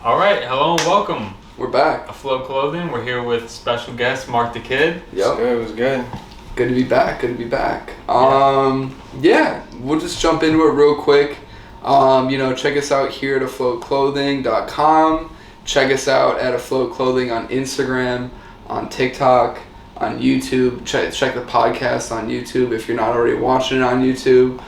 All right, hello and welcome. We're back. Afloat Clothing. We're here with special guest MarkDakidd. Yep. It was good. Good to be back. Yeah, we'll just jump into it real quick. Check us out here at afloatclothing.com. Check us out at Afloat Clothing on Instagram, on TikTok, on YouTube. Check the podcast on YouTube if you're not already watching it on YouTube.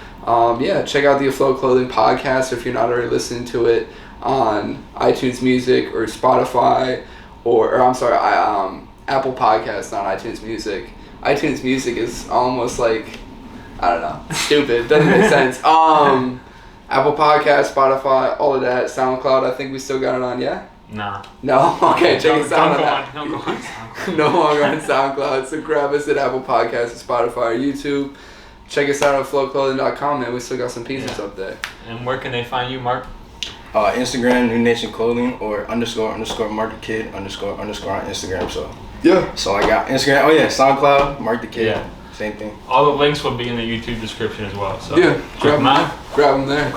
Check out the Afloat Clothing podcast if you're not already listening to it on iTunes Music or Spotify, or Apple Podcasts, not iTunes Music. iTunes Music is almost like, I don't know, stupid. Doesn't make sense. Apple Podcasts, Spotify, all of that. SoundCloud, I think we still got it on, yeah? Nah. No? Okay, check us out on that. Don't go on SoundCloud. No longer on SoundCloud, so grab us at Apple Podcasts, Spotify, or YouTube. Check us out at floatclothing.com, man. We still got some pieces up there. And where can they find you, Mark? Instagram, New Nation Clothing, or __MarkDakidd _ on Instagram. So I got Instagram. Oh yeah, SoundCloud, MarkDakidd. Yeah. Same thing. All the links will be in the YouTube description as well. So Yeah, check them out. Grab them there.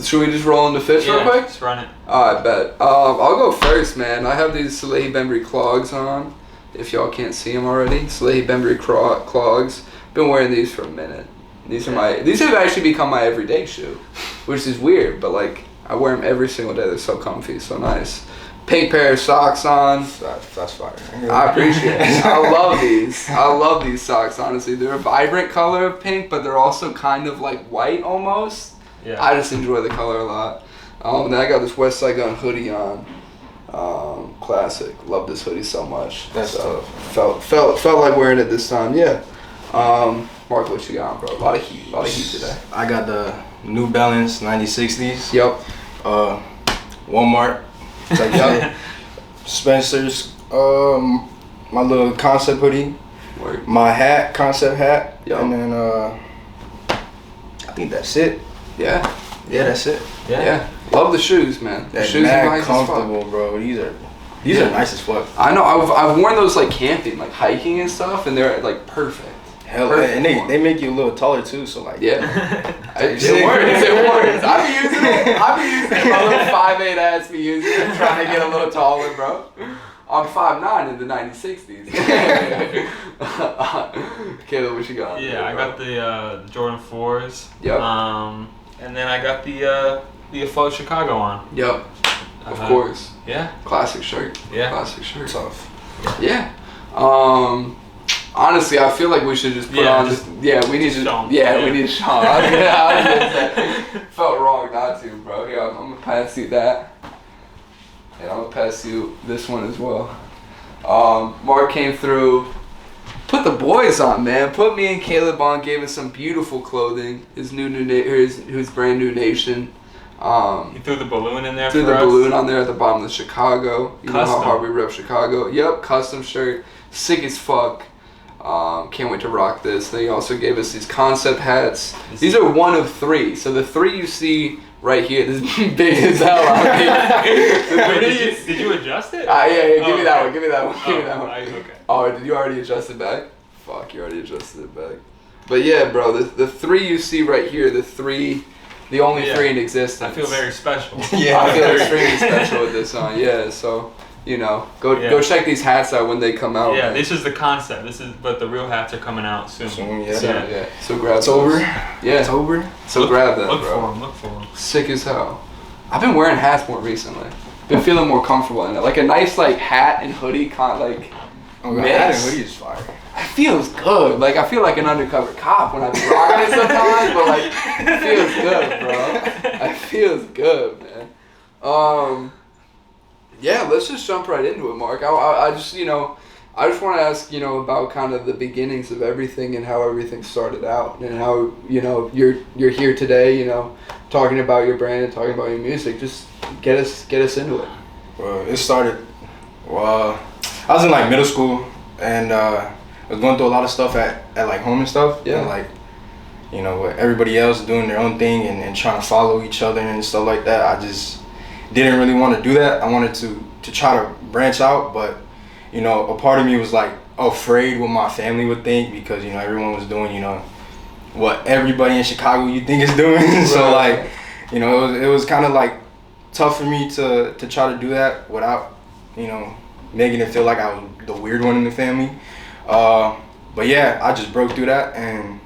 Should we just roll into fits real quick? Let's run it. I bet. I'll go first, man. I have these Salehi Bembury clogs on. If y'all can't see them already, Salehi Bembury clogs. Been wearing these for a minute. These have actually become my everyday shoe, which is weird, but like I wear them every single day. They're so comfy, so nice. Pink pair of socks on. That's fire. I appreciate it. I love these. I love these socks, honestly. They're a vibrant color of pink, but they're also kind of like white almost. Yeah. I just enjoy the color a lot. Then I got this West Side Gun hoodie on. Classic. Love this hoodie so much. That's so felt like wearing it this time. Yeah. Mark, what you got, bro? A lot of heat today. I got the New Balance 9060s. Yep. Walmart. Yep. Spencer's. My little concept hoodie. Word. My hat, concept hat. Yep. And then I think that's it. Yeah. Yeah, that's it. Yeah. Love the shoes, man. The That's shoes are mad nice comfortable, as fuck. bro. These are nice as fuck. I know. I've worn those like camping, like hiking and stuff, and they're like perfect. Hell, Perfect and form. they make you a little taller too. So like, Yeah. It works. I be using it. My little 5'8" ass be using it, trying to get a little taller, bro. I'm 5'9" in the 9060s. Caleb, what you got? Yeah, I got the Jordan 4s. Yep. And then I got the Afloat Chicago on. Yep. Of course. Yeah. Classic shirt. Yeah. Classic shirt. tough. Yeah. Honestly, I feel like we should just put on. We need to. Sean. We need Sean. I was gonna say, felt wrong not to, bro. Yeah, I'm gonna pass you that, and I'm gonna pass you this one as well. Mark came through, put the boys on, man. Put me and Caleb on. Gave us some beautiful clothing. His brand new nation. He threw the balloon in there. Threw the balloon on there at the bottom of the Chicago. You know how Custom. hard we rep Chicago. Yep, custom shirt. Sick as fuck. Can't wait to rock this. They also gave us these concept hats. These are one of three. So the three you see right here, this is big as hell on me. Did you adjust it? Yeah, give me that one. Okay. Oh, did you already adjust it back? Fuck, you already adjusted it back. But yeah, bro, the three you see right here, the only three in existence. I feel very special. Yeah, I feel extremely special with this on. Yeah, so go check these hats out when they come out. Yeah, man. this is the concept. But the real hats are coming out soon. So grab It's those. over. Yeah, It's over. So grab that, Look bro. Look for them. Sick as hell. I've been wearing hats more recently. Been feeling more comfortable in it. Like a nice like hat and hoodie Oh god, mix. hat and hoodie is fire. It feels good. Like I feel like an undercover cop when I be rocking it sometimes, but like it feels good, bro. It feels good, man. Yeah, let's just jump right into it, Mark. I just want to ask, about kind of the beginnings of everything and how everything started out and how, you're here today, talking about your brand and talking about your music. Just get us into it. Well, it started. Well, I was in like middle school and I was going through a lot of stuff at like home and stuff. Yeah. And like, with everybody else doing their own thing and trying to follow each other and stuff like that. I just didn't really want to do that. I wanted to try to branch out, but a part of me was like afraid what my family would think because everyone was doing what everybody in Chicago you think is doing. So like, you know, it was kind of like tough for me to try to do that without, you know, making it feel like I was the weird one in the family. But yeah, I just broke through that and,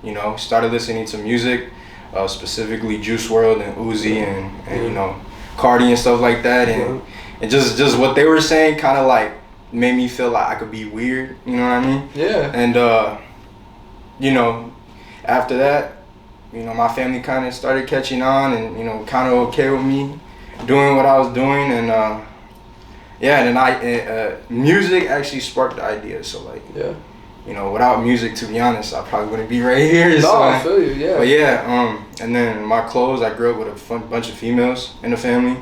you know, started listening to music, specifically Juice WRLD and Uzi and you know, Cardi and stuff like that. And just what they were saying kind of like made me feel like I could be weird, you know what I mean? Yeah. And, you know, after that, you know, my family kind of started catching on and, you know, kind of okay with me doing what I was doing. And, yeah, and then music actually sparked the idea. So, like, you know, without music, to be honest, I probably wouldn't be right here. No, So, I feel you, yeah. But yeah, and then my clothes, I grew up with a bunch of females in the family.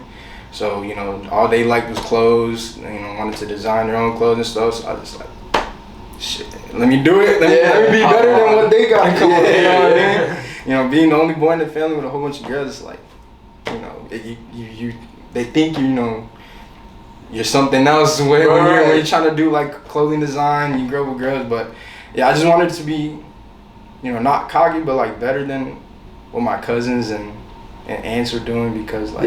So, you know, all they liked was clothes, you know, wanted to design their own clothes and stuff. So I just like, shit, let me do it. Let me be better than what they got. Come on, you know what I mean? You know, being the only boy in the family with a whole bunch of girls, it's like, you know, they think, you know, you're something else when you're trying to do like clothing design, you grow up with girls. But yeah, I just wanted to be, you know, not cocky, but like better than what my cousins and aunts were doing because like,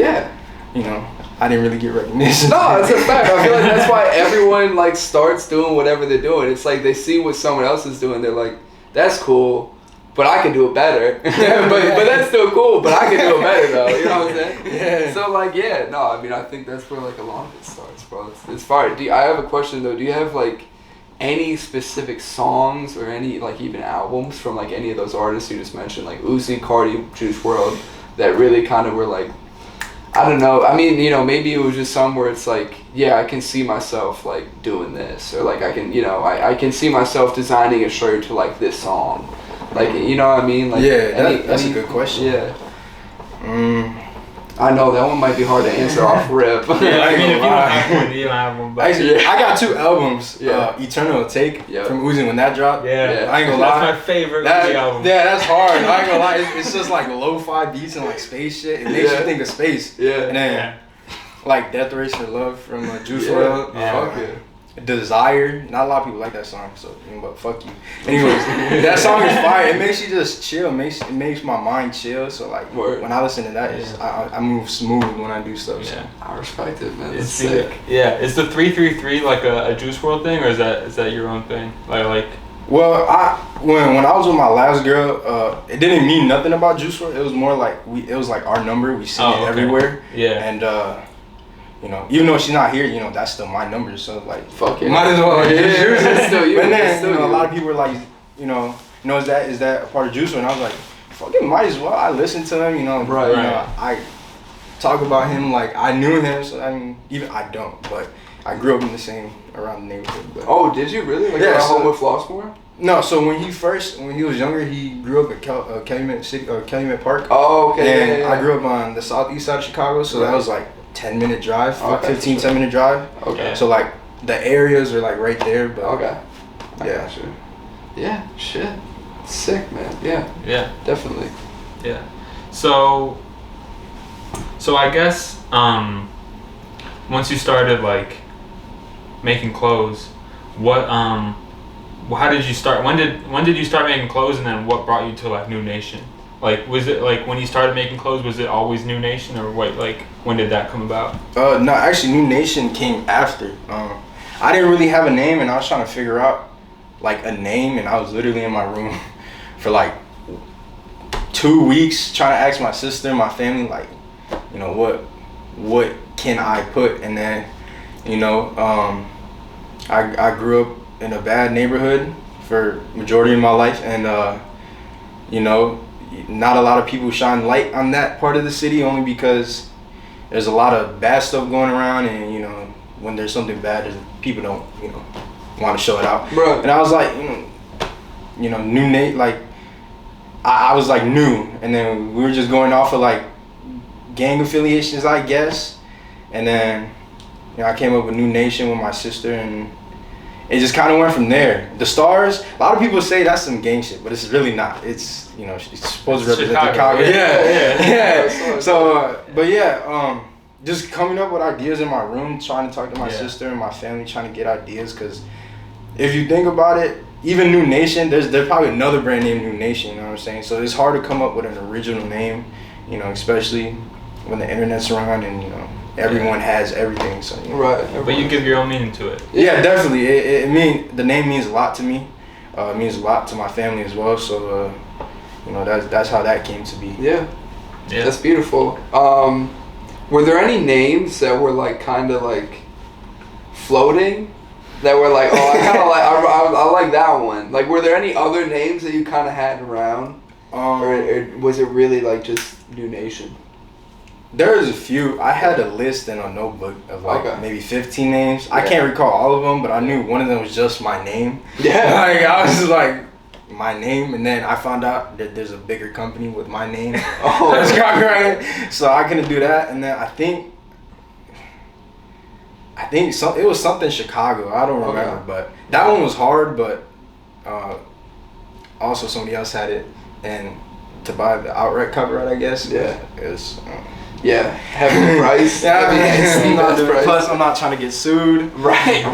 you know, I didn't really get recognition. No, it's a fact. I feel like that's why everyone like starts doing whatever they're doing. It's like they see what someone else is doing. They're like, that's cool, but I can do it better. but that's still cool, but I can do it better though. You know what I'm saying? Yeah. So like, yeah, no, I mean, I think that's where like a lot of it starts, bro. It's fire. I have a question though. Do you have like any specific songs or any like even albums from like any of those artists you just mentioned, like Uzi, Cardi, Juice WRLD, that really kind of were like, I don't know. I mean, you know, maybe it was just somewhere it's like, yeah, I can see myself like doing this, or like I can, you know, I can see myself designing a shirt to like this song, like, you know what I mean? Like, that's a good question. Yeah. I know that one might be hard to answer off rip. Yeah, I mean, if you don't have one, you don't have one. But actually, I got 2 albums. Eternal Take from Uzi when that dropped. Yeah, I ain't gonna lie. That's my favorite Uzi album. Yeah, that's hard. I ain't gonna lie. It's just like lo-fi beats and like space shit. It makes you think of space. Yeah. And then like Death Race for Love from Juice WRLD. Fuck yeah. Desire. Not a lot of people like that song, so but fuck you. Anyways, that song is fire. It makes you just chill. It makes my mind chill. So like when I listen to that, I move smooth when I do stuff. So. I respect it, man. It's sick. Yeah, is the 333 like a Juice WRLD thing, or is that your own thing? Like. Well, when I was with my last girl, it didn't mean nothing about Juice WRLD. It was more like it was like our number. We sing it everywhere. Yeah. And you know, even though she's not here, you know, that's still my number. So like, fuck it. Might as well. It's still you. But then, you know, a lot of people were like, you know, is that a part of Juice WRLD? And I was like, fucking might as well. I listen to him, you know. Right. You know, I talk about him like I knew him. So I mean, even I don't, but I grew up in around the neighborhood. But, oh, did you really? Like, home with Flossmoor? No, so when he was younger, he grew up at Calumet Park. Oh, okay. And I grew up on the southeast side of Chicago, so that was like 10-minute drive, 10-minute drive. Okay. So like the areas are like right there, but I gotcha. Yeah, shit. Sick, man. Yeah. Yeah. Definitely. Yeah. So I guess once you started like making clothes, how did you start? When did you start making clothes, and then what brought you to like New Nation? Like, was it like when you started making clothes, was it always New Nation, or what? Like, when did that come about? No, actually, New Nation came after. I didn't really have a name, and I was trying to figure out like a name, and I was literally in my room for like 2 weeks trying to ask my sister, my family, like, you know, what can I put? And then, you know, I grew up in a bad neighborhood for majority of my life, and you know, not a lot of people shine light on that part of the city, only because there's a lot of bad stuff going around, and you know, when there's something bad, people don't, you know, want to show it out. Bro. And I was like, you know, new Nate, like I was like new, and then we were just going off of like gang affiliations, I guess, and then, you know, I came up with New Nation with my sister, and it just kind of went from there. The stars, a lot of people say that's some gang shit, but it's really not. It's, you know, it's supposed to represent Chicago. Yeah. So, but yeah, just coming up with ideas in my room, trying to talk to my sister and my family, trying to get ideas, because if you think about it, even New Nation, there's probably another brand named New Nation, you know what I'm saying? So it's hard to come up with an original name, you know, especially when the internet's around and, you know, everyone has everything. So, you know. Right. But you give your own meaning to it. Yeah, definitely. The name means a lot to me. It means a lot to my family as well. So, you know, that's how that came to be. Yeah. That's beautiful. Were there any names that were like kind of like floating? That were like, oh, I kind of like, I like that one. Like, were there any other names that you kind of had around, or was it really like just New Nation? There's a few. I had a list in a notebook of like maybe 15 names. Yeah. I can't recall all of them, but I knew one of them was just my name. Yeah. Like, I was just like, my name, and then I found out that there's a bigger company with my name. Oh. That's copyrighted. So I couldn't do that, and then I think it was something Chicago. I don't remember, but that one was hard. But also somebody else had it, and to buy the outright copyright, I guess. Yeah, it was. Heavy price. Plus, I'm not trying to get sued. Right.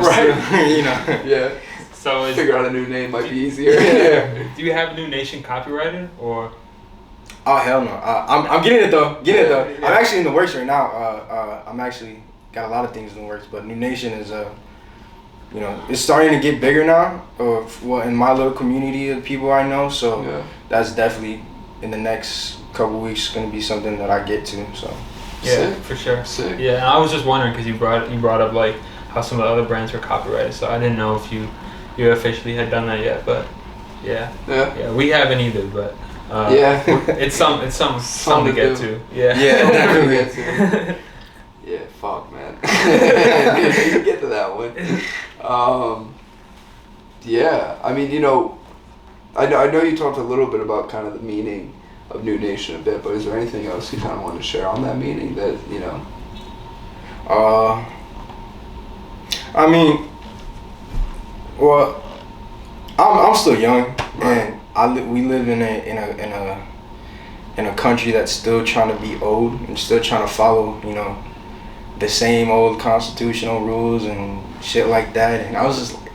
You know. Yeah. So figure out a new name might be easier. Do you have New Nation copyrighted or? Oh hell no! I'm getting it though. Yeah. I'm actually in the works right now. I'm actually got a lot of things in the works, but New Nation is you know, it's starting to get bigger now. In my little community of people I know, so that's definitely in the next couple weeks going to be something that I get to. So yeah, for sure. Sick. Yeah, and I was just wondering because you brought up like how some of the other brands were copyrighted, so I didn't know if you officially had done that yet, but yeah, we haven't either, but it's something to get to. Yeah, definitely get to. Yeah, fuck, man. You can get to that one. Yeah, I mean, you know, I know you talked a little bit about kind of the meaning of New Nation a bit, but is there anything else you kind of want to share on that meaning that, you know? I mean, well, I'm still young, and we live in a country that's still trying to be old and still trying to follow, you know, the same old constitutional rules and shit like that. And I was just like,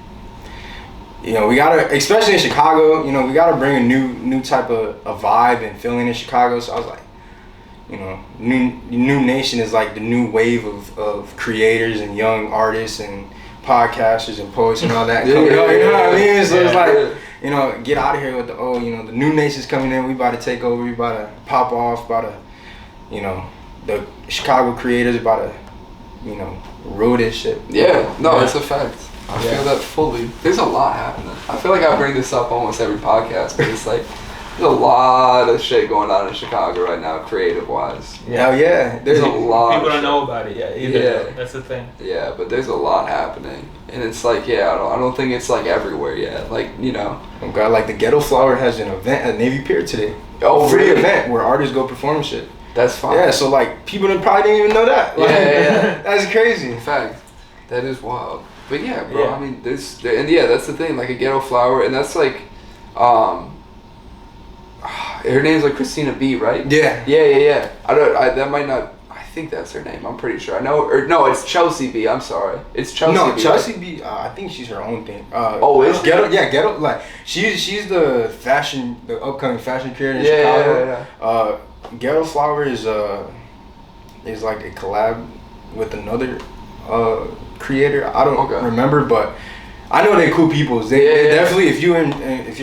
you know, we gotta, especially in Chicago, you know, we gotta bring a new type of a vibe and feeling in Chicago. So I was like, you know, New Nation is like the new wave of creators and young artists and podcasters and poets and all that. You know what I mean? So it's like, you know, get out of here with the you know, the New Nation's coming in. We about to take over. We about to pop off. About to, you know, the Chicago creators about to, you know, rule this shit. Yeah, no, it's a fact. I feel that fully. There's a lot happening. I feel like I bring this up almost every podcast, but it's like there's a lot of shit going on in Chicago right now, creative-wise. Yeah, there's a lot. People don't know about it yet either. Yeah, that's the thing. Yeah, but there's a lot happening, and it's like, I don't think it's like everywhere yet. Like, you know. Oh God, like the Ghetto Flower has an event at Navy Pier today. Oh, free event where artists go perform and shit. That's fine. Yeah, so like people probably didn't even know that. Like, that's crazy. In fact, that is wild. But yeah, bro. Yeah. I mean, that's the thing. Like a Ghetto Flower, and that's like, her name's like Christina B, right? Yeah. Yeah. That might not. I think that's her name. I'm pretty sure. I know. Or no, it's Chelsea B. I'm sorry. It's Chelsea B. No, Chelsea B. I think she's her own thing. Is she? Ghetto? Yeah, Ghetto. Like she's the upcoming fashion creator in Chicago. Yeah. Ghetto Flower is like a collab with another creator. I don't remember, but I know they're cool people. They definitely, if you're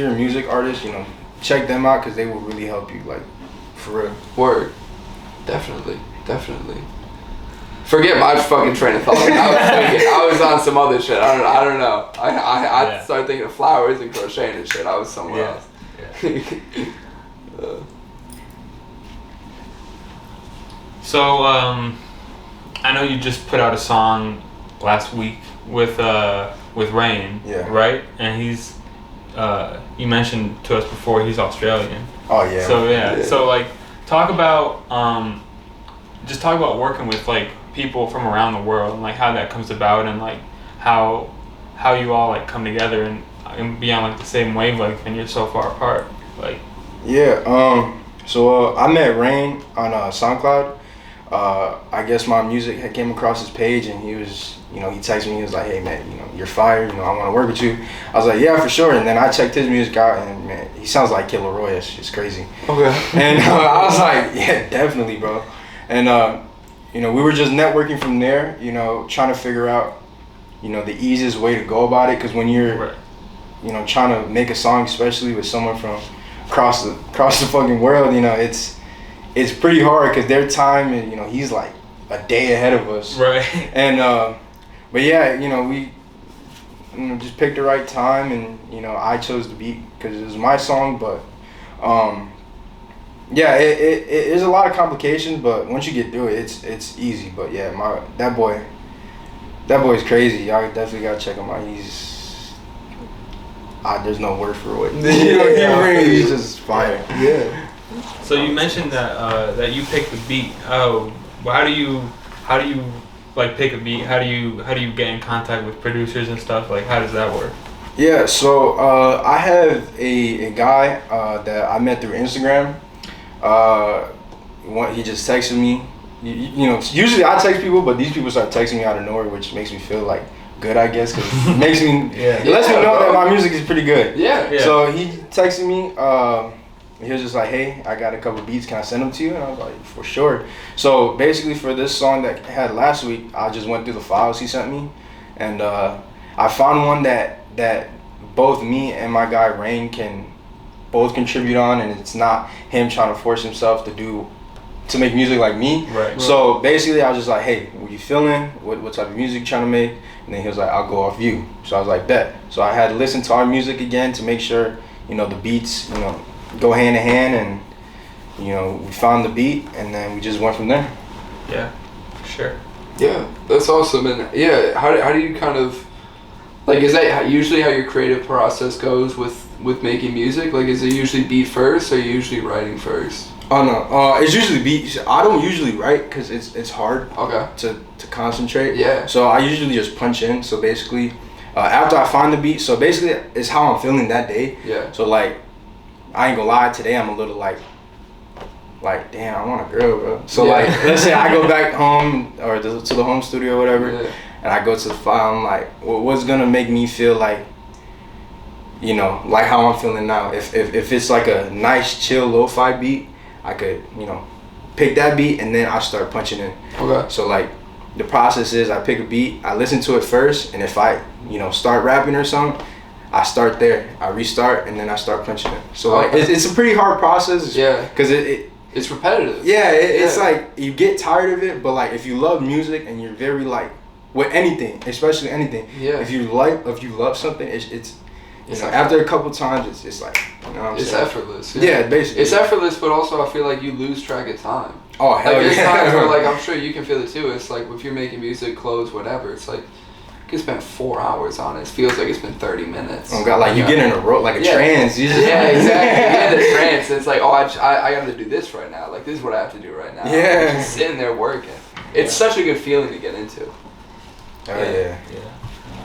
a music artist, you know, check them out because they will really help you, like, for real. Word. Definitely. Forget my fucking train of thought. I was on some other shit. I don't know. I started thinking of flowers and crocheting and shit. I was somewhere else. Yeah. So, I know you just put out a song last week with Rain, right? And he's, you mentioned to us before, he's Australian. Oh yeah. So so like, talk about working with like people from around the world and like how that comes about and like how you all like come together and be on like the same wavelength and you're so far apart, like. Yeah. So I met Rain on SoundCloud. I guess my music had came across his page, and he was, he texted me. He was like, "Hey man, you're fire. I want to work with you." I was like, "Yeah, for sure." And then I checked his music out, and man, he sounds like Kid Laroi. It's crazy. Okay. And I was like, "Yeah, definitely, bro." And we were just networking from there. Trying to figure out, the easiest way to go about it. Because when you're, trying to make a song, especially with someone from across the fucking world, it's pretty hard because their time and he's like a day ahead of us. Right. And but yeah, we just picked the right time, and I chose the beat because it was my song. But yeah, it is a lot of complications, but once you get through it, it's easy. But yeah, that boy's crazy. Y'all definitely gotta check him out. There's no word for it. He's just fire. Yeah. So you mentioned that you picked the beat. Well, how do you like pick a beat? How do you get in contact with producers and stuff? Like, how does that work? Yeah, so I have a guy that I met through Instagram. He just texted me. Usually I text people, but these people start texting me out of nowhere, which makes me feel like good, I guess, because it makes me it lets me know that my music is pretty good. Yeah. So he texted me. He was just like, "Hey, I got a couple beats. Can I send them to you?" And I was like, "For sure." So basically, for this song that I had last week, I just went through the files he sent me, and I found one that both me and my guy Rain can both contribute on, and it's not him trying to force himself to make music like me. Right. So basically, I was just like, "Hey, what you feeling? What type of music you trying to make?" And then he was like, "I'll go off you." So I was like, "Bet." So I had to listen to our music again to make sure the beats go hand in hand, and we found the beat, and then we just went from there. Yeah, sure. Yeah, that's awesome. And yeah, how do you kind of like, is that usually how your creative process goes with making music? Like, is it usually beat first, or are you usually writing first? Oh no, it's usually beat. I don't usually write because it's hard. Okay. To concentrate. Yeah. So I usually just punch in. So basically, after I find the beat, so basically it's how I'm feeling that day. Yeah. So like, I ain't gonna lie, today I'm a little like damn, I want a girl, bro. So like, let's say I go back home or to the home studio or whatever, and I go to the file. I'm like, what's gonna make me feel like, like how I'm feeling now? If it's like a nice chill lo-fi beat, I could pick that beat and then I start punching in. Okay. So like, the process is I pick a beat, I listen to it first, and if I start rapping or something, I start there, I restart, and then I start punching it. So like, it's a pretty hard process. Yeah. Because it's repetitive. Yeah, it's like you get tired of it, but like if you love music and you're very like with anything, especially anything. Yeah. If you love something, it's after a couple times, it's like it's effortless. Yeah, basically. It's effortless, but also I feel like you lose track of time. Oh hell yeah. There's times where like I'm sure you can feel it too. It's like if you're making music, clothes, whatever. It's like, you can spend 4 hours on it. It feels like it's been 30 minutes. Oh god, like you get in a row, like a trance. You just exactly. You get in a trance. It's like, I got to do this right now. Like, this is what I have to do right now. Yeah. I'm just sitting there working. It's such a good feeling to get into. Oh yeah.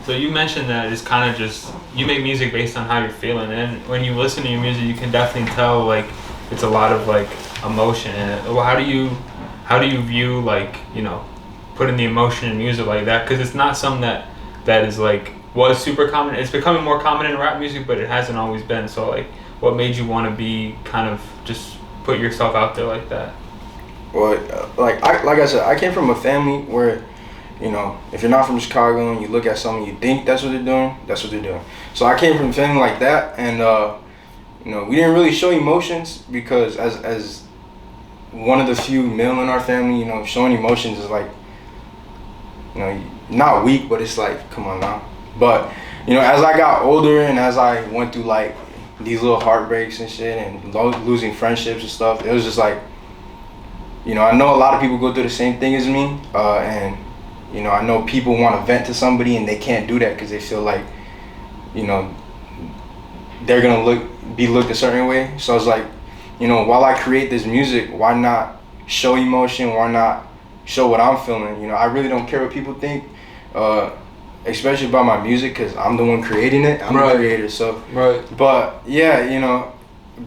So you mentioned that it's kind of just, you make music based on how you're feeling, and when you listen to your music, you can definitely tell like it's a lot of like emotion in it. Well, how do you view like putting the emotion in music like that? Because it's not something that is like was super common. It's becoming more common in rap music, but it hasn't always been. So like, what made you want to be kind of just put yourself out there like that? Well, like I said, I came from a family where, if you're not from Chicago and you look at someone, you think that's what they're doing, that's what they're doing. So I came from a family like that, and we didn't really show emotions because as one of the few male in our family, showing emotions is like, not weak, but it's like, come on now. But as I got older and as I went through like these little heartbreaks and shit and losing friendships and stuff, it was just like, I know a lot of people go through the same thing as me, and I know people want to vent to somebody and they can't do that because they feel like, they're gonna be looked a certain way. So I was like, while I create this music, why not show emotion? Why not show what I'm feeling? I really don't care what people think, especially about my music, because I'm the one creating it. I'm the creator. So but yeah,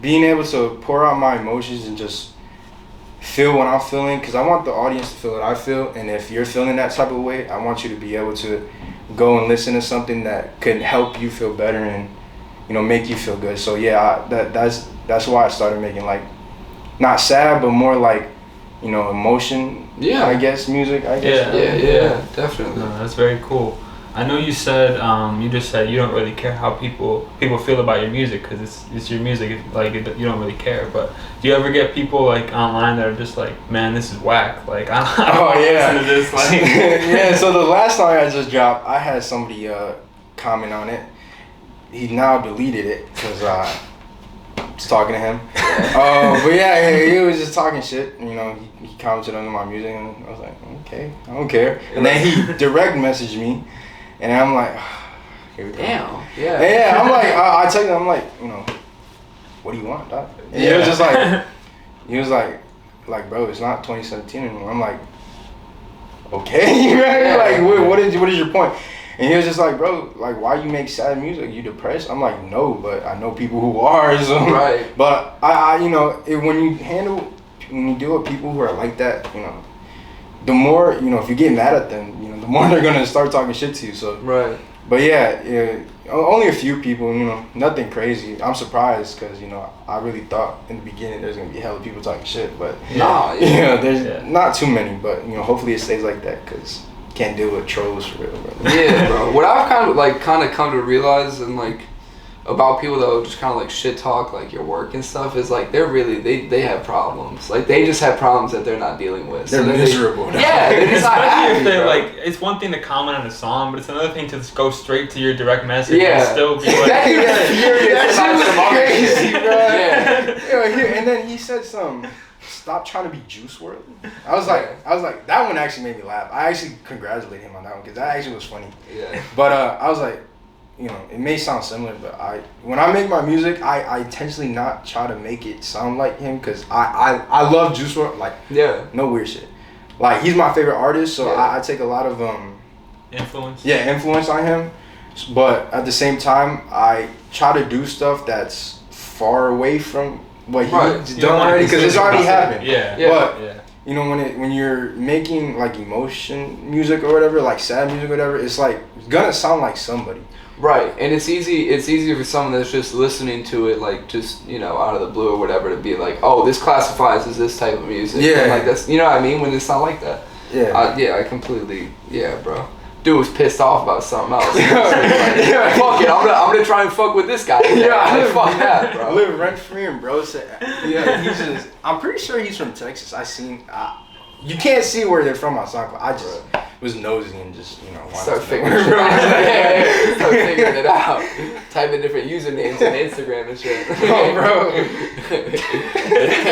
being able to pour out my emotions and just feel what I'm feeling, because I want the audience to feel what I feel. And if you're feeling that type of way, I want you to be able to go and listen to something that could help you feel better and, you know, make you feel good. So yeah, that's why I started making, like, not sad, but more like, you know, emotion. Yeah. I guess music. I guess. Yeah, definitely. No, that's very cool. I know you said you just said you don't really care how people feel about your music because it's your music. Like you don't really care. But do you ever get people like online that are just like, man, this is whack. Like I don't listen to this. Like yeah. So the last song I just dropped, I had somebody comment on it. He now deleted it because I was talking to him. But yeah, he was just talking shit. You know, he commented under my music, and I was like, okay, I don't care. And then he direct messaged me. And I'm like, here we go. Damn. Yeah. Yeah, I'm like, I tell you, I'm like, you know, what do you want, dog? And he was just like, like, bro, it's not 2017 anymore. I'm like, okay, right? Like, what is your point? And he was just like, bro, like, why you make sad music? You depressed? I'm like, no, but I know people who are. So. Right. But I you know, when you deal with people who are like that, you know, the more, you know, if you get mad at them, you know, the more they're gonna start talking shit to you. So right. But yeah, only a few people, you know, nothing crazy. I'm surprised because, you know, I really thought in the beginning there's gonna be hella people talking shit, but there's not too many. But, you know, hopefully it stays like that because can't deal with trolls for real, bro. Yeah, bro. What I've kind of come to realize and like about people that will just kind of like shit talk like your work and stuff is like they're really they have problems. Like they just have problems that they're not dealing with. They're miserable. They're just not happy, if they're bro. like, it's one thing to comment on a song, but it's another thing to just go straight to your direct message Yeah. and still be like, That shit was crazy, bro. Yeah. And then he said stop trying to be Juice WRLD. I was like, that one actually made me laugh. I actually congratulated him on that one because that actually was funny. Yeah. But I was like, you know, it may sound similar, but when I make my music, I intentionally not try to make it sound like him because I love Juice WRLD. Like, no weird shit. Like, he's my favorite artist, so I take a lot of influence. Yeah, influence on him. But at the same time, I try to do stuff that's far away from what he's done already because it's already happened. Yeah. But you know, when you're making like emotion music or whatever, like sad music or whatever, it's like it's gonna sound like somebody. Right, and it's easy for someone that's just listening to it, like just, you know, out of the blue or whatever, to be like, oh, this classifies as this type of music. Yeah. And like that's, you know what I mean, when it's not like that. Yeah. I completely, bro. Dude was pissed off about something else. Fuck it, I'm gonna try and fuck with this guy. Yeah, fuck that, bro. I live rent free in bro. Yeah, I'm pretty sure he's from Texas. You can't see where they're from on SoundCloud. I just was nosy and just, you know, Start figuring it out. Type in different usernames on Instagram and shit. Oh, bro.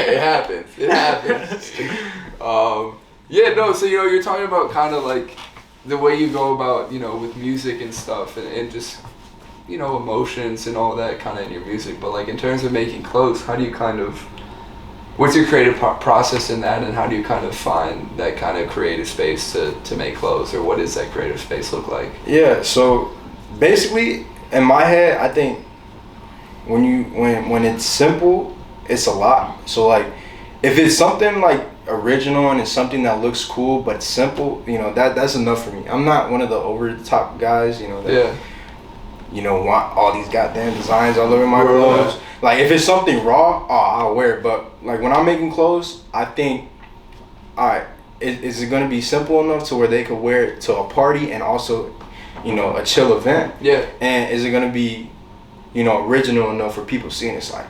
It happens. So, you know, you're talking about kind of like the way you go about, you know, with music and stuff and just, you know, emotions and all that kind of in your music. But like in terms of making clothes, how do you kind of, what's your creative process in that, and how do you kind of find that kind of creative space to make clothes, or what does that creative space look like? Yeah, so basically in my head, I think when it's simple, it's a lot. So like if it's something like original and it's something that looks cool but simple, you know, that's enough for me. I'm not one of the over the top guys, you know, that you know, want all these goddamn designs all over my clothes. Like, if it's something raw, I'll wear it. But, like, when I'm making clothes, I think, all right, is it going to be simple enough to where they could wear it to a party and also, you know, a chill event? Yeah. And is it going to be, you know, original enough for people seeing it? It's like,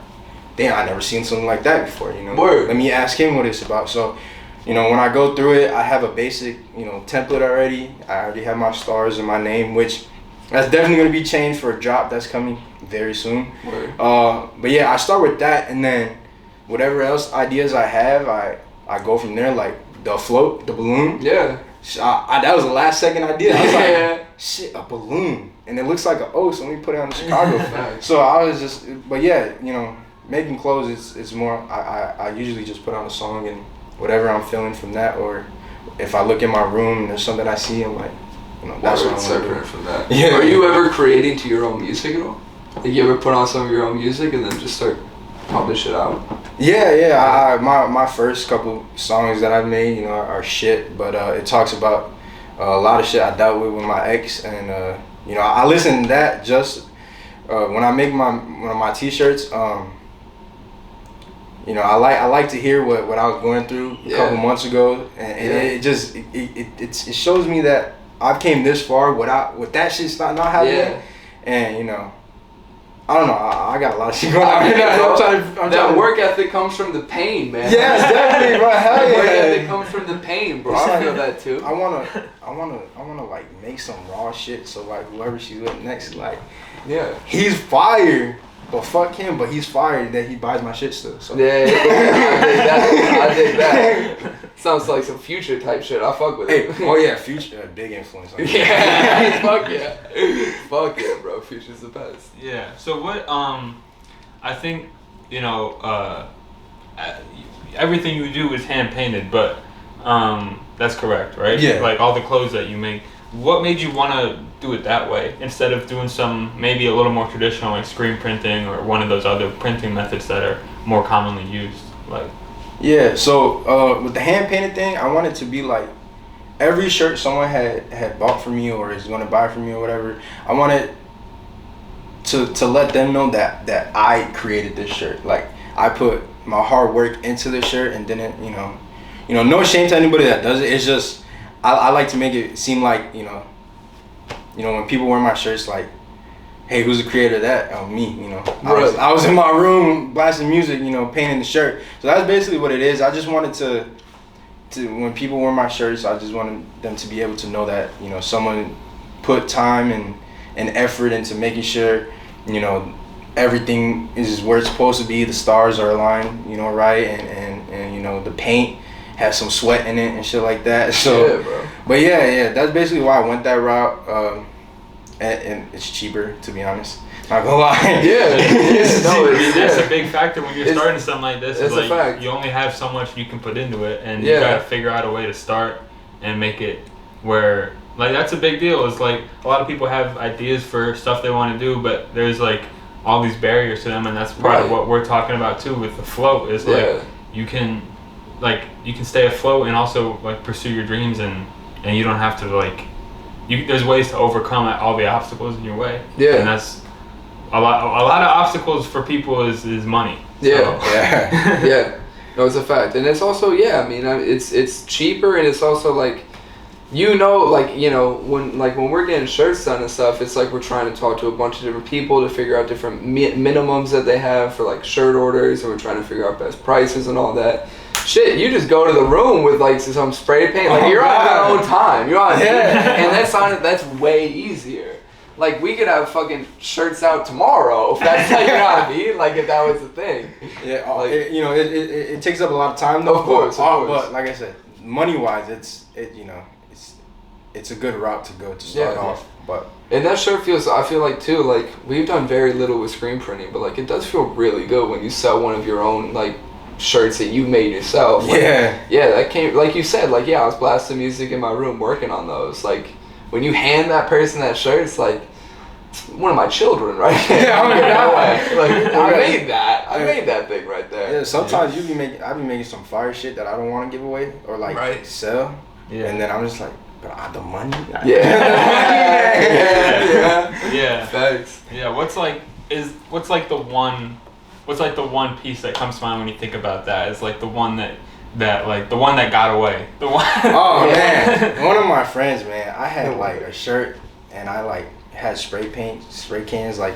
damn, I never seen something like that before, you know? Word. Let me ask him what it's about. So, you know, when I go through it, I have a basic, you know, template already. I already have my stars and my name, which that's definitely going to be changed for a drop that's coming very soon. Word. But yeah, I start with that, and then whatever else ideas I have, I go from there. Like the float, the balloon. Yeah. That was the last second idea. I was like, shit, a balloon, and it looks like an O, so let me put it on the Chicago. Nice. So I was just, but yeah, you know, making clothes, it's more. I usually just put on a song and whatever I'm feeling from that, or if I look in my room and there's something I see, I'm like, you know, that's what I'm separate from that. Yeah. Are you ever creating to your own music at all? Like, you ever put on some of your own music and then just start publish it out? Yeah. My first couple songs that I've made, you know, are shit, but it talks about a lot of shit I dealt with my ex, and you know, I listen to that just when I make one of my t-shirts. You know, I like to hear what I was going through a couple months ago, and it just it shows me that I've came this far with that shit not happening, and you know, I don't know, I got a lot of shit going on. That work ethic comes from the pain, man. Yes, definitely, bro. Hell yeah. Work ethic comes from the pain, bro. I feel that too. I wanna like make some raw shit, so like whoever she's with next, like, he's fire. But fuck him, but he's fired that he buys my shit still. So. Yeah, I dig that. Sounds like some Future type shit. I fuck with it. Oh yeah, Future, big influence. Fuck yeah, bro. Future's the best. Yeah. So what? I think, you know, everything you do is hand painted, but that's correct, right? Yeah. Like all the clothes that you make. What made you want to do it that way instead of doing some maybe a little more traditional like screen printing or one of those other printing methods that are more commonly used? Like, yeah. So with the hand painted thing, I want it to be like every shirt someone had bought for me or is going to buy for me or whatever. I wanted to let them know that I created this shirt. Like I put my hard work into this shirt and didn't, you know, no shame to anybody that does it. It's just I like to make it seem like, you know, when people wear my shirts, like, hey, who's the creator of that? Oh, me, you know. I was in my room blasting music, you know, painting the shirt. So that's basically what it is. I just wanted to when people wear my shirts, I just wanted them to be able to know that, you know, someone put time and effort into making sure, you know, everything is where it's supposed to be. The stars are aligned, you know, right, and you know, the paint has some sweat in it and shit like that. So, bro. But yeah, that's basically why I went that route. And it's cheaper, to be honest. Not gonna lie. That's a big factor when you're starting something like this. It's like, a fact. You only have so much you can put into it, and you gotta figure out a way to start and make it where, like, that's a big deal. It's like a lot of people have ideas for stuff they want to do, but there's like all these barriers to them, and that's part of what we're talking about too with the float. Is like you can stay afloat and also like pursue your dreams, and you don't have to like. There's ways to overcome all the obstacles in your way. Yeah. And that's a lot of obstacles for people is money. Yeah. No, it's a fact. And it's also, I mean, it's cheaper, and it's also like, you know, like, you know, when we're getting shirts done and stuff, it's like we're trying to talk to a bunch of different people to figure out different minimums that they have for like shirt orders, and we're trying to figure out best prices and all that. Shit, you just go to the room with like some spray paint, like you're on your own time. You're on, and that's way easier. Like we could have fucking shirts out tomorrow if that's like, you know what I mean? Like if that was the thing. Yeah, like, it takes up a lot of time though. Of course. But like I said, money wise, it's a good route to go to start off. But and that shirt I feel like too, like we've done very little with screen printing, but like it does feel really good when you sell one of your own like shirts that you made yourself. Like, that came, like you said, like I was blasting music in my room working on those. Like when you hand that person that shirt, it's like it's one of my children, right? I made that. I made that thing right there. Yeah, sometimes I be making some fire shit that I don't want to give away or like sell. Yeah. And then I'm just like, but I have the money. Yeah. Thanks. Yeah. What's like the one piece that comes to mind when you think about that? Is like the one that got away. The one. Oh man, one of my friends, man. I had like a shirt, and I like had spray cans like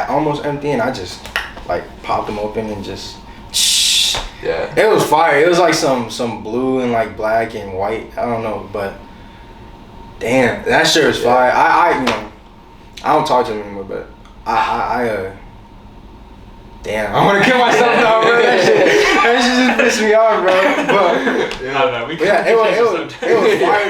almost empty, and I just like popped them open and just. Yeah. It was fire. It was like some blue and like black and white. I don't know, but damn, that shirt was fire. I don't talk to him anymore, but damn, I want to kill myself now, bro. That shit just pissed me off, bro. But it was fire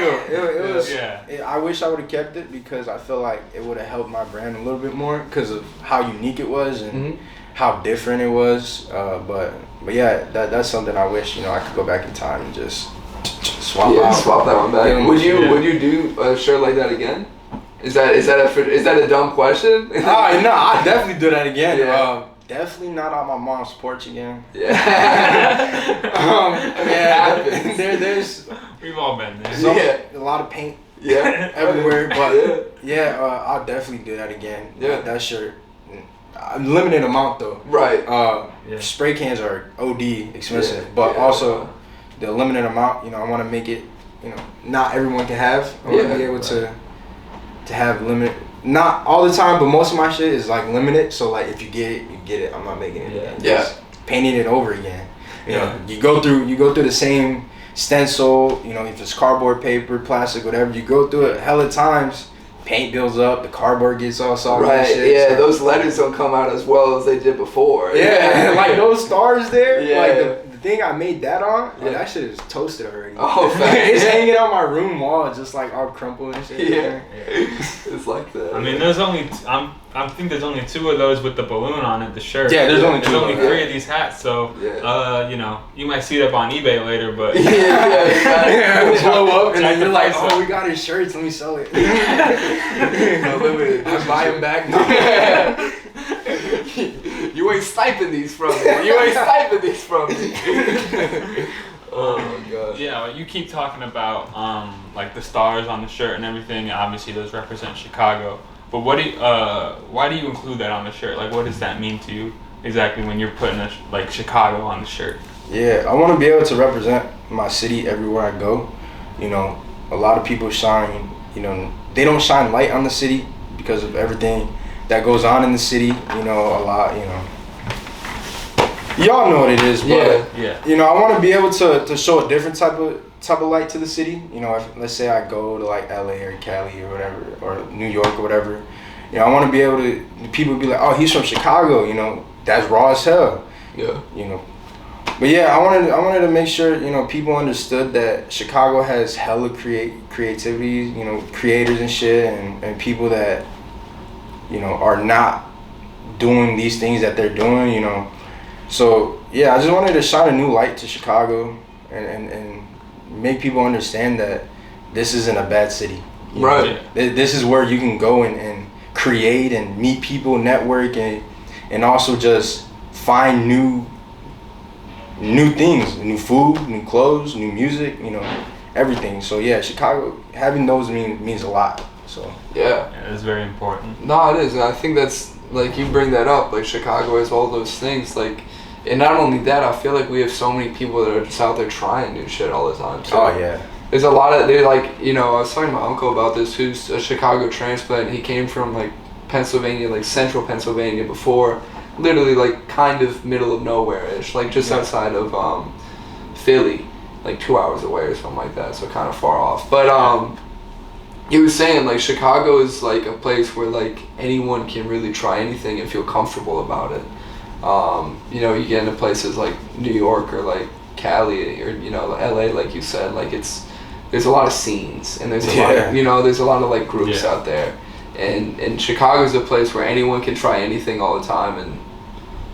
though. I wish I would have kept it because I feel like it would have helped my brand a little bit more because of how unique it was and how different it was. But yeah, that's something I wish I could go back in time and just swap that one back. Would you do a shirt like that again? Is that a dumb question? No, I definitely do that again. definitely not on my mom's porch again. Yeah. There's we've all been there. A lot of paint. Yeah. Everywhere, but I'll definitely do that again. Yeah. That shirt. Limited amount though. Right. Spray cans are OD expensive, Yeah. but also the limited amount. You know, I want to make it. You know, not everyone can have. I want to be able to have limit. Not all the time, but most of my shit is like limited. So like, if you get it, you get it. I'm not making it again. Yeah. Just painting it over again. You know, you go through the same stencil. You know, if it's cardboard, paper, plastic, whatever, you go through it hella times. Paint builds up, the cardboard gets all soggy. Right, and shit, yeah, so. those letters don't come out as well as they did before. Yeah, like those stars there. Yeah. Like the thing I made that on, that shit is toasted already. Oh, it's hanging on my room wall, just like all crumpled and shit. Yeah. It's like that. I mean, there's only I think there's only 2 of those with the balloon on it, the shirt. Yeah, there's only 2. There's only 3 of these hats, so you know, you might see it up on eBay later, but it'll blow up, and then you're like, price oh, we got his shirts, let me sell it. I buy them back. You ain't sniping these from me. Oh my god. Yeah, well, you keep talking about like the stars on the shirt and everything. Obviously, those represent Chicago. But why do you include that on the shirt? Like, what does that mean to you exactly when you're putting like Chicago on the shirt? Yeah, I want to be able to represent my city everywhere I go. You know, a lot of people shine. You know, they don't shine light on the city because of everything that goes on in the city. You know, a lot. You know. Y'all know what it is, but you know, I want to be able to show a different type of light to the city. You know, if, let's say I go to like LA or Cali or whatever, or New York or whatever. You know, I want to be able to, people be like, oh, he's from Chicago. You know, that's raw as hell. Yeah. You know, but yeah, I wanted to make sure, you know, people understood that Chicago has hella creativity. You know, creators and shit, and people that, you know, are not doing these things that they're doing. You know. So yeah, I just wanted to shine a new light to Chicago and make people understand that this isn't a bad city. Right. know? This is where you can go and create and meet people, network, and also just find new things, new food, new clothes, new music, you know, everything. So yeah, Chicago, having those means a lot. So yeah, it's very important. No, it is, and I think that's, like, you bring that up, like Chicago has all those things, like. And not only that, I feel like we have so many people that are just out there trying new shit all the time. So oh yeah. There's a lot of, they're like, you know, I was talking to my uncle about this, who's a Chicago transplant. He came from like Pennsylvania, like central Pennsylvania before, literally like kind of middle of nowhere-ish, like just outside of Philly, like 2 hours away or something like that, so kind of far off. But he was saying like Chicago is like a place where like anyone can really try anything and feel comfortable about it. You know, you get into places like New York or like Cali or, you know, LA, like you said, like there's a lot of scenes and there's a lot of, you know, there's a lot of like groups out there, and Chicago's a place where anyone can try anything all the time and,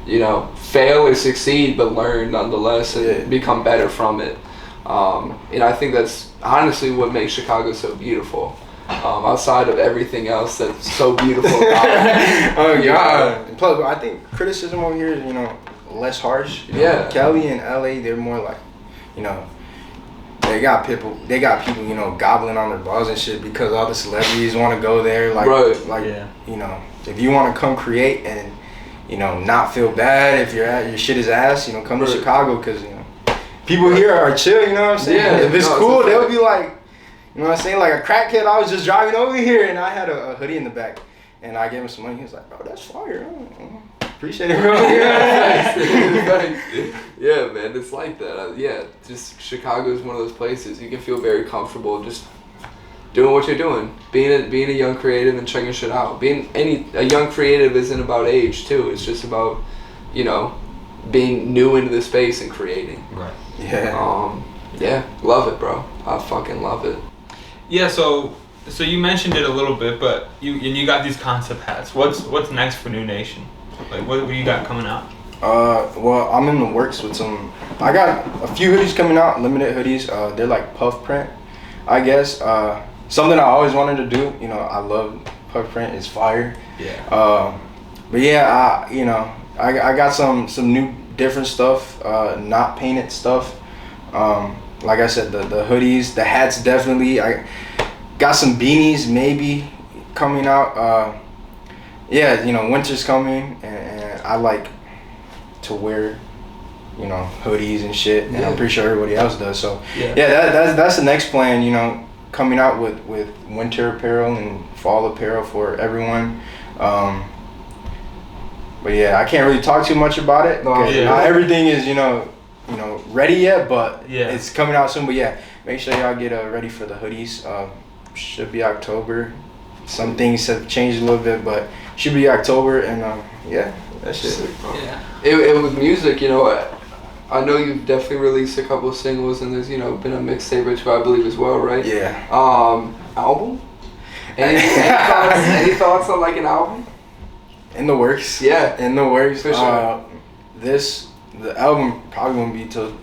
you know, fail or succeed but learn nonetheless and become better from it. And I think that's honestly what makes Chicago so beautiful. Outside of everything else that's so beautiful about it. Oh yeah. Plus, I think criticism over here is, you know, less harsh. You know? Cali and LA, they're more like, you know, they got people, you know, gobbling on their balls and shit because all the celebrities want to go there. Like, you know, if you want to come create and, you know, not feel bad if your shit is ass, you know, come to Chicago because, you know, people here are chill. You know what I'm saying? Yeah. If it's cool, they'll be like. You know what I'm saying? Like a crackhead, I was just driving over here and I had a hoodie in the back. And I gave him some money. He was like, bro, that's fire. Appreciate it, bro. Yeah, man, it's like that. Just Chicago is one of those places you can feel very comfortable just doing what you're doing. Being a young creative and checking shit out. A young creative isn't about age, too. It's just about, you know, being new into the space and creating. Right. Yeah, love it, bro. I fucking love it. Yeah, so you mentioned it a little bit, but you got these concept hats. What's next for New Nation? Like, what do you got coming out? Well, I'm in the works with some. I got a few hoodies coming out, limited hoodies. They're like puff print, I guess. Something I always wanted to do. You know, I love puff print. It's fire. Yeah. But yeah, you know, I got some new different stuff, not painted stuff. Like I said, the hoodies, the hats definitely. I got some beanies maybe coming out. Yeah, winter's coming, and I like to wear, hoodies and shit, and I'm pretty sure everybody else does. So that's the next plan. Coming out with winter apparel and fall apparel for everyone. But yeah, I can't really talk too much about it. Not everything is ready yet, but it's coming out soon. But yeah, make sure y'all get ready for the hoodies. Should be October. Some things have changed a little bit, but should be October, and that's it. Yeah. It with music, I know you've definitely released a couple of singles, and there's been a mixtape or two, I believe, as well, right? Yeah. Album? Any thoughts on like an album? In the works. Yeah. In the works. For sure. The album probably won't be till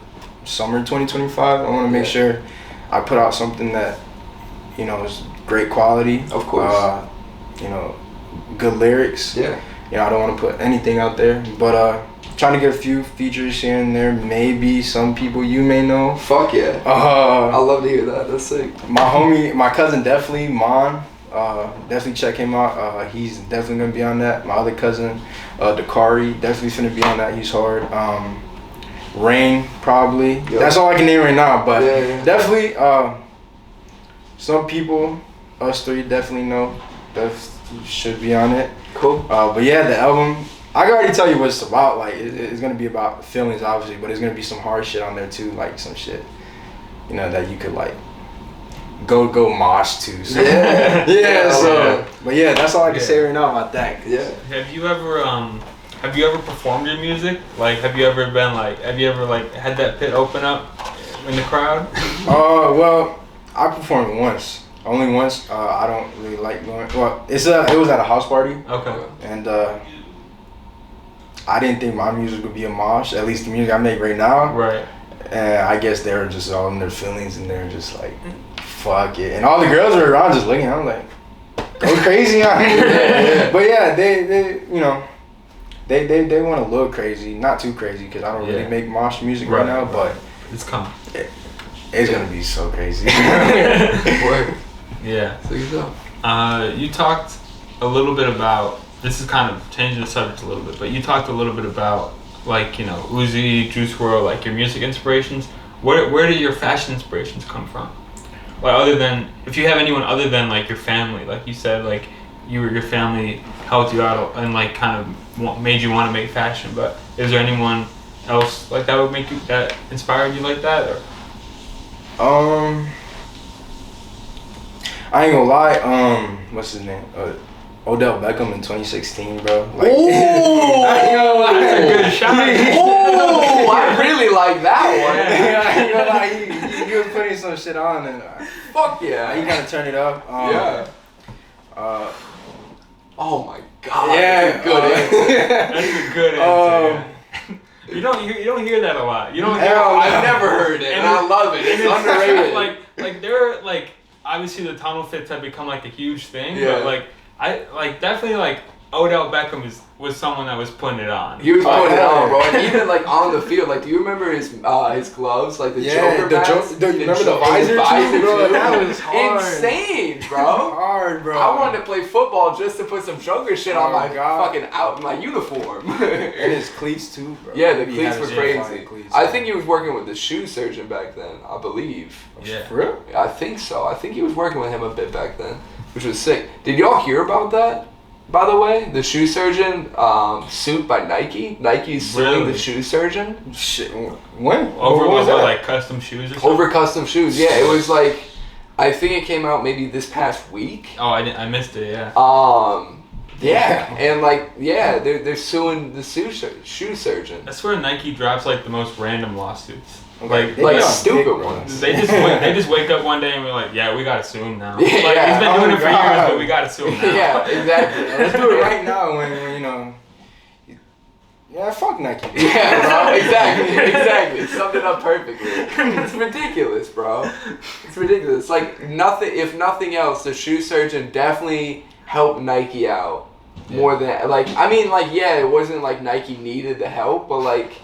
summer 2025. I want to make sure I put out something that, is great quality. Of course. Good lyrics. Yeah. I don't want to put anything out there, but trying to get a few features here and there. Maybe some people you may know. Fuck yeah. I love to hear that. That's sick. My cousin definitely, Mon. Definitely check him out. He's definitely gonna be on that. My other cousin, Dakari, definitely finna be on that. He's hard. Rain probably. Yep. That's all I can name right now. But definitely, some people, us three definitely know that should be on it. Cool. But yeah, the album, I can already tell you what it's about. Like it's gonna be about feelings, obviously, but it's gonna be some hard shit on there too, like some shit, that you could like go mosh to. So. But yeah, that's all I can say right now about that. Yeah. Have you ever performed your music? Like, have you ever had that pit open up in the crowd? Well, I performed once. Only once. I don't really like going. Well, it was at a house party. Okay. And I didn't think my music would be a mosh. At least the music I make right now. Right. And I guess they were just all in their feelings, and they're just like, fuck it. And all the girls were around just looking. I'm like, go crazy on it. But yeah, they they want a little crazy, not too crazy, because I don't really make mosh music right now. But it's coming. It's gonna be so crazy. Yeah. So you talked a little bit about, this is kind of changing the subject a little bit, but you talked a little bit about like, Uzi, Juice WRLD, like your music inspirations. Where do your fashion inspirations come from? Like, other than, if you have anyone other than like your family, like you said, like your family helped you out and like kind of made you want to make fashion, but is there anyone else like that inspired you like that, or? I ain't gonna lie. What's his name? Odell Beckham in 2016, bro. Like, ooh, I ain't gonna lie. That's a good shot. Ooh, I really like that one. I ain't gonna lie. He was putting some shit on, and fuck yeah, he kind of turned it up. Oh my god. Yeah, that's a good answer. That's a good answer. You don't hear that a lot. You don't hear. I've never heard it, and I love it. It's underrated. like there, like obviously the tunnel fits have become like a huge thing, but like I like definitely like Odell Beckham was someone that was putting it on. He was putting it on, bro. And even like on the field, like, do you remember his gloves, like the Joker bats? You remember the visor too, bro? That was hard. Insane, bro. Hard, bro. I wanted to play football just to put some Joker shit on my uniform. And his cleats too, bro. Yeah, the cleats were crazy. I think he was working with the shoe surgeon back then, I believe. Yeah. For real? I think so. I think he was working with him a bit back then, which was sick. Did y'all hear about that? By the way, the shoe surgeon sued by Nike. Nike's suing the shoe surgeon. Shit. When? Over what was that? Like custom shoes or something? Over custom shoes, yeah. It was like, I think it came out maybe this past week. Oh, I missed it, yeah. Yeah, and like, they're suing the shoe surgeon. I swear Nike drops like the most random lawsuits. Okay. Like stupid ones. They just wake up one day and we're like, yeah, we gotta sue him now. Yeah, like he's been doing it for years, but we gotta sue him now. Yeah, exactly. Let's do it right now when yeah, fuck Nike. Yeah, bro. Exactly. Summed it up perfectly. It's ridiculous, bro. It's ridiculous. Like, if nothing else, the shoe surgeon definitely helped Nike out more than like. I mean, like it wasn't like Nike needed the help, but like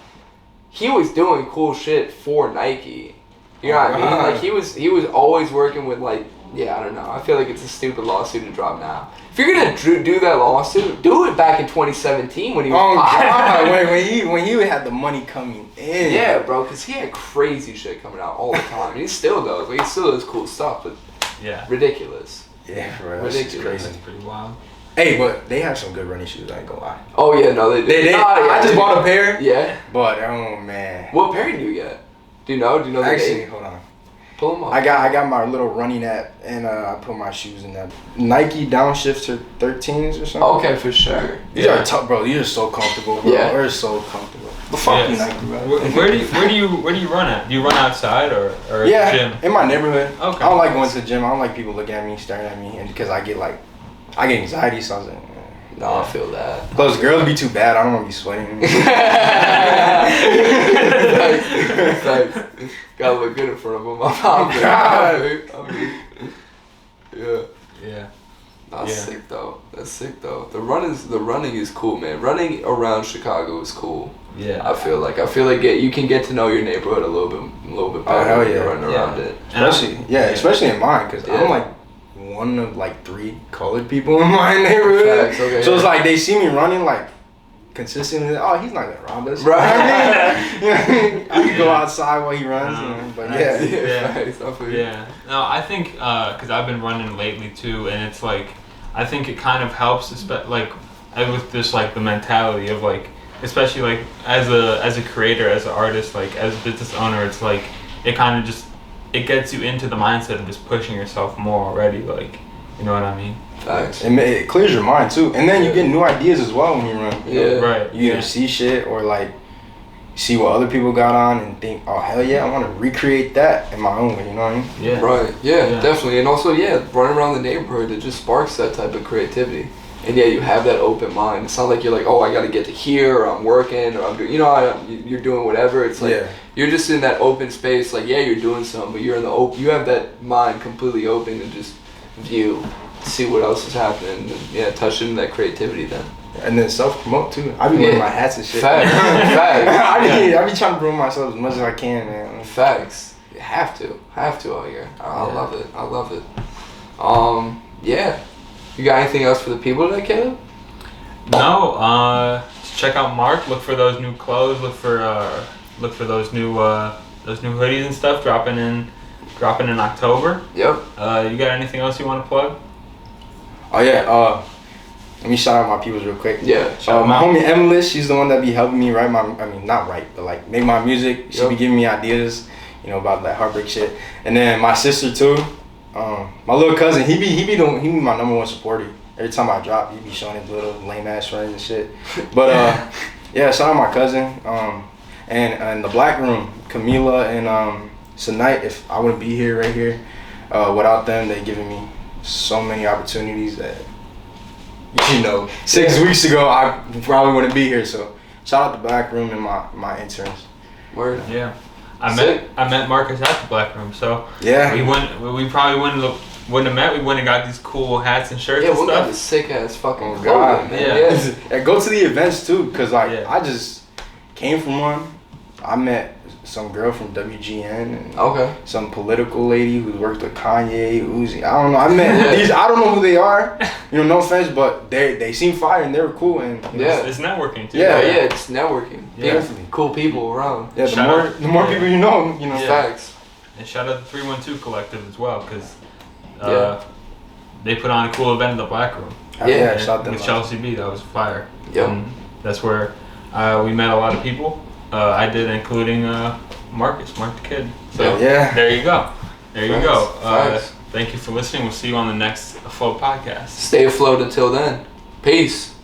he was doing cool shit for Nike. You know what I mean? Like he was always working with like I don't know. I feel like it's a stupid lawsuit to drop now. If you're gonna do that lawsuit, do it back in 2017 when he was when he had the money coming in. Yeah, bro, because he had crazy shit coming out all the time. He still does. Like, he still does cool stuff, but ridiculous. Yeah, bro, ridiculous. That's crazy. That's pretty wild. Hey, but they have some good running shoes. I ain't gonna lie. Oh yeah, no, they I just bought a pair. Yeah. But oh man. What pair do you get? Do you know? The Actually, name? hold on. Pull them up. I got my little running app, and I put my shoes in that. Nike Downshifter 13s or something. Okay, for sure. These are tough, bro. These are so comfortable, bro. Yeah. They're so comfortable. But fuck you, Nike, bro. Where do you run at? Do you run outside or gym? In my neighborhood. Okay. I don't like going to the gym. I don't like people looking at me, staring at me, and because I get anxiety, so I was like. No, I feel that. Those girls be too bad. I don't want to be sweating. Thanks. Gotta look good in front of them. Yeah. That's sick though. The running is cool, man. Running around Chicago is cool. Yeah. I feel like you can get to know your neighborhood a little bit better when you're running around it. Especially in mine, because I'm like one of like 3 colored people in my neighborhood. Facts, okay, so it's like they see me running like consistently. Oh, he's not gonna rob us, right? I can go outside while he runs, but No, I think because I've been running lately too, and it's like I think it kind of helps, like with this like the mentality of like, especially like as a creator, as an artist, like as a business owner, it's like it kind of just. It gets you into the mindset of just pushing yourself more already, like, you know what I mean? Facts. It clears your mind too, and then you get new ideas as well when you run. You know? Right. You either see shit or like see what other people got on and think, oh hell yeah, I want to recreate that in my own way. You know what I mean? Yeah. Right. Yeah, definitely, and also running around the neighborhood, it just sparks that type of creativity. And you have that open mind. It's not like you're like, oh, I got to get to here, or I'm working, or I'm doing, you're doing whatever. It's like you're just in that open space. Like, you're doing something, but you're in the open. You have that mind completely open to just view, see what else is happening, and touch into that creativity then. And then self-promote too. I be wearing my hats and shit. Facts. I be trying to promote myself as much as I can, man. Facts. You have to out here. I love it. You got anything else for the people today, Caleb? No. Check out Mark. Look for those new clothes. Look for those new hoodies and stuff dropping in October. Yep. You got anything else you want to plug? Oh yeah. Let me shout out my peoples real quick. Yeah. My homie Emily, she's the one that be helping me write not write, but like make my music. She be giving me ideas, about that heartbreak shit. And then my sister too. My little cousin, he be my number one supporter. Every time I drop, he be showing his little lame ass friends and shit. But shout out my cousin. And the Black Room, Camila and Tonight. If I wouldn't be here right here, without them, they giving me so many opportunities that 6 weeks ago I probably wouldn't be here. So shout out the Black Room and my interns. Word. Yeah. I met Marcus at the Black Room, so we probably wouldn't have met. We wouldn't have got these cool hats and shirts and stuff. Yeah, we got this sick ass fucking clothing, God, man. Yeah. Go to the events too, cause I just came from one. I met some girl from WGN and some political lady who worked with Kanye, Uzi. I don't know. I met these. I don't know who they are. No offense, but they seem fire and they were cool and it's networking too. Yeah, it's networking. Yeah, definitely. Cool people around. Yeah, the more people you know. Facts. And shout out the 312 Collective as well, because they put on a cool event in the Black Room. Yeah, shout them with Chelsea B. That was fire. Yep. And that's where we met a lot of people. I did, including MarkDakidd. So there you go. Thank Thank you for listening. We'll see you on the next Afloat podcast. Stay afloat until then. Peace.